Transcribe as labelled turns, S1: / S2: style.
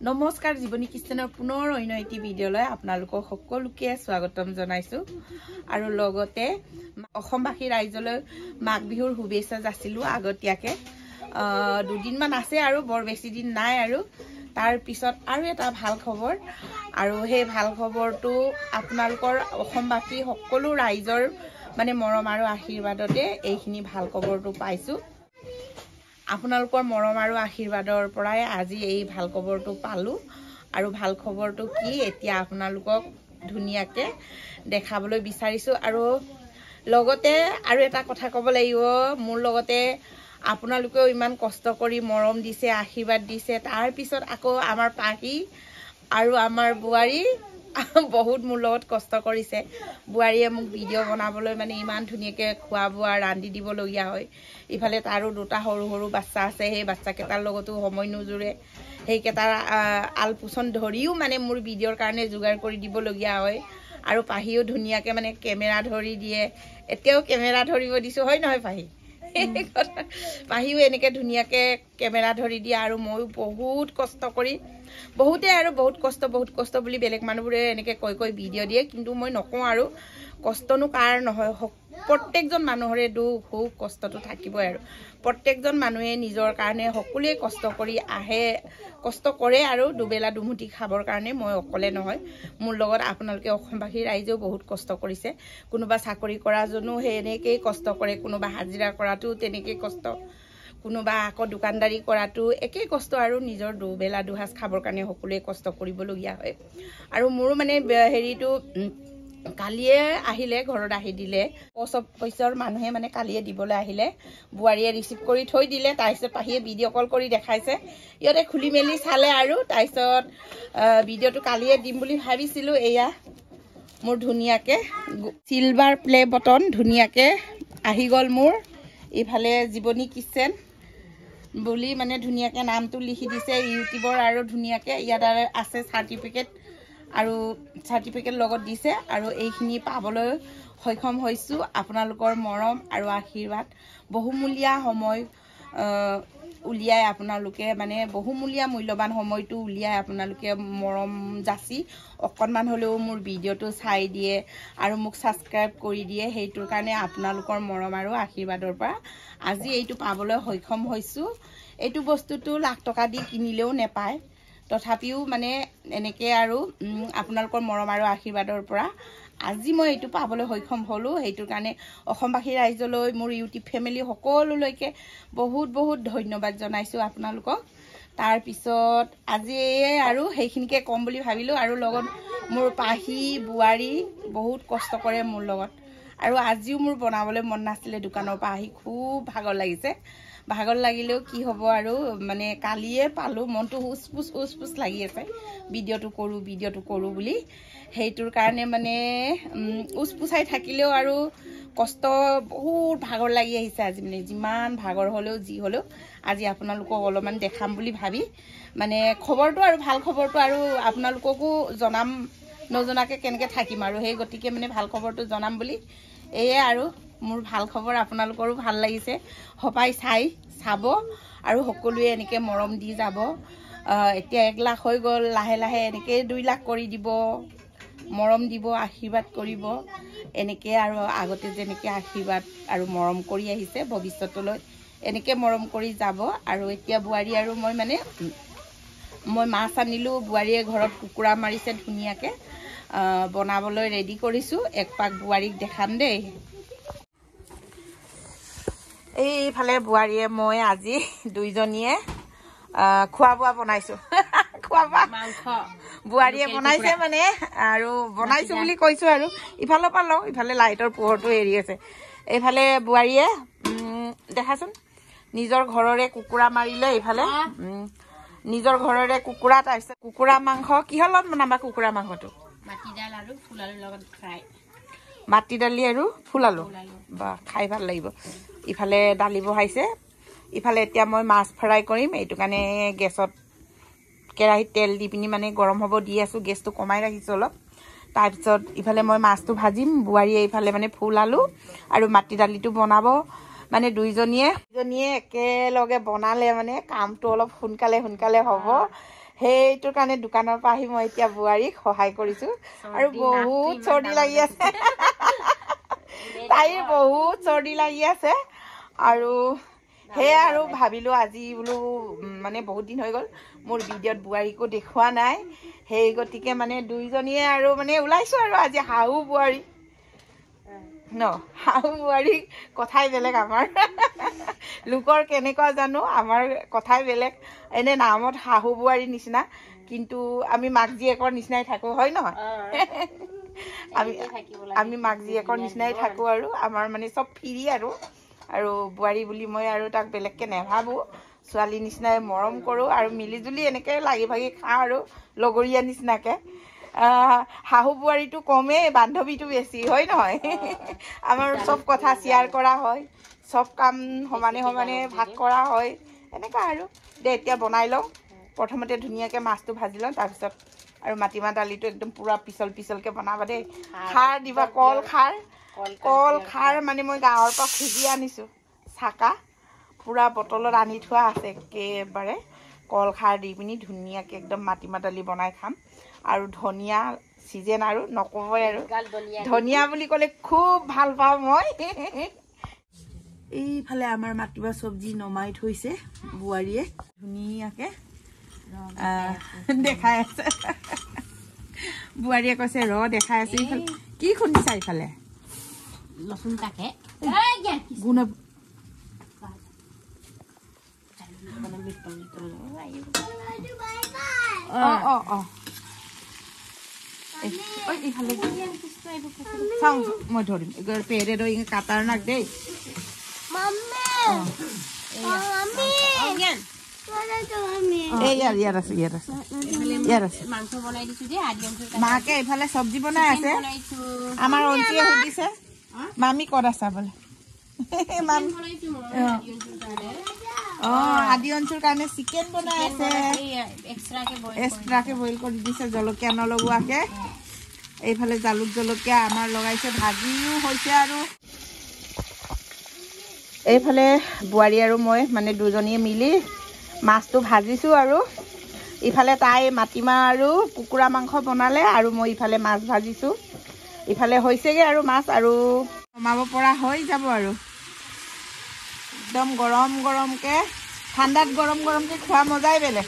S1: নমস্কাৰ জীৱনী কিচেনৰ পুনৰ অন্য এটি ভিডিঅ'লৈ আপোনালোকক সকলোকে স্বাগতম জনাইছো আৰু লগতে অসমবাসী ৰাইজলৈ মাঘ বিহুৰ শুভেচ্ছা যাচিলো আগতীয়াকে দুদিনমান আছে আৰু বৰ বেছি দিন নাই আৰু তাৰ পিছত আৰু এটা ভাল খবৰ আৰু সেই ভাল খবৰটো আপোনালোকৰ অসমবাসী সকলো ৰাইজৰ মানে মৰম আৰু আশীৰ্বাদতে এইখিনি ভাল খবৰটো পাইছো আপোনালোকৰ মৰম আৰু আশীৰ্বাদৰ পৰাই আজি এই ভাল খবৰটো পালো আৰু ভাল খবৰটো কি এতিয়া আপোনালোকক ধুনিয়াকে দেখাবলৈ বিচাৰিছো আৰু লগতে আৰু এটা কথা ক'ব লাগিব মোৰ লগতে আপোনালোকেও ইমান কষ্ট কৰি মৰম দিছে আশীৰ্বাদ দিছে তাৰ পিছত আকৌ আমাৰ পাহি আৰু আমাৰ বুৱাৰী বহুত মোৰ লগত কষ্ট কৰিছে বুৱাৰীয়ে মোক ভিডিঅ' বনাবলৈ মানে ইমান ধুনিয়াকে খোৱা বোৱা ৰান্ধি দিবলগীয়া হয় ইফালে তাৰো দুটা সৰু সৰু বাচ্চা আছে সেই বাচ্চা কেটাৰ লগতো সময় নুজুৰে সেই কেটাৰ আলপুচন ধৰিও মানে মোৰ ভিডিঅ'ৰ কাৰণে যোগাৰ কৰি দিবলগীয়া হয় আৰু পাহিও ধুনিয়াকে মানে কেমেৰা ধৰি দিয়ে এতিয়াও কেমেৰা ধৰিব দিছো হয় নহয় পাহি পাহিও এনেকে ধুনিয়াকে কেমেৰা ধৰি দিয়ে আৰু ময়ো বহুত কষ্ট কৰি বহুতে আৰু বহুত কষ্ট বুলি বেলেগ মানুহবোৰে এনেকে কৈ ভিডিঅ' দিয়ে কিন্তু মই নকওঁ আৰু কষ্টনো কাৰ নহয় প্ৰত্যেকজন মানুহৰে দুখ সুখ কষ্টটো থাকিবই আৰু প্ৰত্যেকজন মানুহে নিজৰ কাৰণে সকলোৱে কষ্ট কৰি আহে কষ্ট কৰে আৰু দুবেলা দুমুঠি খাবৰ কাৰণে মই অকলে নহয় মোৰ লগত আপোনালোকে অসমবাসী ৰাইজেও বহুত কষ্ট কৰিছে কোনোবা চাকৰি কৰাজনো সেই এনেকেই কষ্ট কৰে কোনোবা হাজিৰা কৰাটো তেনেকেই কষ্ট কোনোবা আকৌ দোকানদাৰী কৰাটো একেই কষ্ট আৰু নিজৰ দুবেলা দুহাজ খাবৰ কাৰণে সকলোৱে কষ্ট কৰিবলগীয়া হয় আৰু মোৰো মানে হেৰিটো কালিয়ে আহিলে ঘৰত আহি দিলে পইচাৰ মানুহে মানে কালিয়ে দিবলৈ আহিলে বুৱাৰীয়ে ৰিচিভ কৰি থৈ দিলে তাৰপিছত পাহিয়ে ভিডিঅ' কল কৰি দেখাইছে ইয়াতে খুলি মেলি চালে আৰু তাৰপিছত ভিডিঅ'টো কালিয়ে দিম বুলি ভাবিছিলো এয়া মোৰ ধুনিয়াকে সিলভাৰ প্লে বটন ধুনিয়াকে আহি গ'ল মোৰ ইফালে জীৱনী কিচেন বুলি মানে ধুনিয়াকে নামটো লিখি দিছে ইউটিউবৰ আৰু ধুনিয়াকে ইয়াত আছে সাৰ্টিফিকেট আৰু সাৰ্টিফিকেট লগত দিছে আৰু এইখিনি পাবলৈ সক্ষম হৈছো আপোনালোকৰ মৰম আৰু আশীৰ্বাদ বহুমূলীয়া সময় উলিয়াই আপোনালোকে মানে বহুমূলীয়া মূল্যবান সময়টো উলিয়াই আপোনালোকে মৰম যাচি অকণমান হ'লেও মোৰ ভিডিঅ'টো চাই দিয়ে আৰু মোক সাবস্ক্ৰাইব কৰি দিয়ে সেইটোৰ কাৰণে আপোনালোকৰ মৰম আৰু আশীৰ্বাদৰ পৰা আজি এইটো পাবলৈ সক্ষম হৈছো এইটো বস্তুটো লাখ টকা দি কিনিলেও নেপায় তথাপিও মানে এনেকে আৰু আপোনালোকৰ মৰম আৰু আশীৰ্বাদৰ পৰা আজি মই এইটো পাবলৈ সক্ষম হলো সেইটোৰ কাৰণে অসমবাসী ৰাইজলৈ মোৰ ইউটিউব ফেমিলি সকলোলৈকে বহুত ধন্যবাদ জনাইছো আপোনালোকক তাৰ পিছত আজি আৰু সেইখিনিকে কম বুলি ভাবিলো আৰু লগত মোৰ পাহি বুৱাৰী বহুত কষ্ট কৰে মোৰ লগত আৰু আজিও মোৰ বনাবলৈ মন নাছিলে দোকানৰ পৰা আহি খুব ভাগৰ লাগিছে ভাগৰ লাগিলেও কি হ'ব আৰু মানে কালিয়ে পালো মনটো উছপুছ লাগি আছে ভিডিঅ'টো কৰো বুলি সেইটোৰ কাৰণে মানে উছপুছাই থাকিলেও আৰু কষ্ট বহুত ভাগৰ লাগি আহিছে আজি মানে যিমান ভাগৰ হ'লেও যি হ'লেও আজি আপোনালোকক অলপমান দেখাম বুলি ভাবি মানে খবৰটো আৰু ভাল খবৰটো আৰু আপোনালোককো জনাম নজনাকে কেনেকে থাকিম আৰু সেই গতিকে মানে ভাল খবৰটো জনাম বুলি এয়ে আৰু মোৰ ভাল খবৰ আপোনালোকৰো ভাল লাগিছে হপাই চাব আৰু সকলোৱে এনেকে মৰম দি যাব এতিয়া 1 লাখ হৈ গ'ল লাহে এনেকে 2 লাখ কৰি দিব মৰম দিব আশীৰ্বাদ কৰিব এনেকে আৰু আগতে যেনেকে আশীৰ্বাদ আৰু মৰম কৰি আহিছে ভৱিষ্যতলৈ এনেকে মৰম কৰি যাব আৰু এতিয়া বুৱাৰী আৰু মই মাছ আনিলো বুৱাৰীয়ে ঘৰত কুকুৰা মাৰিছে ধুনিয়াকে বনাবলৈ ৰেডি কৰিছো এক পাক বুৱাৰীক দেখাম দেই এইফালে বুৱাৰীয়ে মই আজি দুইজনীয়ে খোৱা বোৱা বনাইছো বুৱাৰীয়ে বনাইছে মানে আৰু বনাইছো বুলি কৈছো আৰু ইফালৰ পৰা লওঁ ইফালে লাইটৰ পোহৰটো এৰি আছে এইফালে বুৱাৰীয়ে দেখাচোন নিজৰ ঘৰৰে কুকুৰা মাৰিলে এইফালে নিজৰ ঘৰৰে কুকুৰা তাৰপিছত কুকুৰা মাংস কিহৰ লগত বনাবা কুকুৰা মাংসটো মাটিদালি আৰু ফুল আলু বা খাই ভাল লাগিব ইফালে দালি বহাইছে ইফালে এতিয়া মই মাছ ফ্ৰাই কৰিম এইটো কাৰণে গেছত কেৰাহীত তেল দি পিনি মানে গৰম হ'ব দি আছো গেছটো কমাই ৰাখিছো অলপ তাৰপিছত ইফালে মই মাছটো ভাজিম বুৱাৰীয়ে ইফালে মানে ফুল আলু আৰু মাটি দালিটো বনাব মানে দুইজনীয়ে একেলগে বনালে মানে কামটো অলপ সোনকালে হ'ব সেইটোৰ কাৰণে দোকানৰ পৰা আহি মই এতিয়া বোৱাৰীক সহায় কৰিছোঁ আৰু বহুত চৰ্দি লাগি আছে তাইৰ বহুত চৰ্দি লাগি আছে আৰু সেয়া আৰু ভাবিলোঁ আজি বোলো মানে বহুত দিন হৈ গ'ল মোৰ ভিডিঅ'ত বোৱাৰীকো দেখুওৱা নাই সেই গতিকে মানে দুইজনীয়ে আৰু মানে ওলাইছোঁ আৰু আজি শাহু বোৱাৰী ন শাহু বোৱাৰী কথাই বেলেগ আমাৰ লোকৰ কেনেকুৱা জানো আমাৰ কথাই বেলেগ এনে নামত শাহু বোৱাৰী নিচিনা কিন্তু আমি মাক জীয়েকৰ নিচিনাই থাকোঁ হয় নহয় আমি মাক জীয়েকৰ নিচিনাই থাকোঁ আৰু আমাৰ মানে চব ফ্ৰী আৰু বোৱাৰী বুলি মই আৰু তাক বেলেগকৈ নেভাবোঁ ছোৱালী নিচিনাই মৰম কৰোঁ আৰু মিলিজুলি এনেকৈ লাগি ভাগি খাওঁ আৰু লগৰীয়া নিচিনাকৈ শাহু বোৱাৰীটো কমেই বান্ধৱীটো বেছি হয় নহয় আমাৰ চব কথা শ্বেয়াৰ কৰা হয় চব কাম সমানে সমানে ভাগ কৰা হয় এনেকুৱা আৰু দে এতিয়া বনাই লওঁ প্ৰথমতে ধুনীয়াকৈ মাছটো ভাজি লওঁ তাৰপিছত আৰু মাটিমাহ দালিটো একদম পূৰা পিছলকৈ বনাবা দেই খাৰ দিবা কল খাৰ মানে মই গাঁৱৰ পৰা খুজি আনিছোঁ চাকা পূৰা বটলত আনি থোৱা আছে একেবাৰে কল খাৰ দি পিনি ধুনীয়াকৈ একদম মাটিমাহ দালি বনাই খাম আৰু ধনিয়া চিজন আৰু নকবই আৰু ধনিয়া বুলি ক'লে খুব ভাল পাওঁ মই এইফালে আমাৰ মাটিমাহ চব্জি নমাই থৈছে বোৱাৰীয়ে ধুনীয়াকৈ দেখাই আছে বোৱাৰীয়ে কৈছে দেখাই আছে ইফালে কি খুন্দিছা ইফালে
S2: লচুন তাকে
S1: মই ধৰিম পেৰে দৈ কাটাৰ নাক দেই মাকে এইফালে চব্জি বনাই আছে আমাৰ অন্তীয়ে সুধিছে মামী ক'ত আছা বোলে আদি অঞ্চলৰ কাৰণে চিকেন বনাই আছে এক্সট্ৰাকে বইল কৰি দিছে জলকীয়া নলগোৱাকে এইফালে জালুক জলকীয়া আমাৰ লগাইছে ভাজিও হৈছে আৰু এইফালে বোৱাৰী আৰু মই মানে দুজনীয়ে মিলি মাছটো ভাজিছোঁ আৰু ইফালে তাই মাটিমাহ আৰু কুকুৰা মাংস বনালে আৰু মই ইফালে মাছ ভাজিছোঁ ইফালে হৈছেগৈ আৰু মাছ আৰু নমাব পৰা হৈ যাব আৰু একদম গৰম গৰমকৈ ঠাণ্ডাত গৰম গৰমকৈ খোৱা মজাই বেলেগ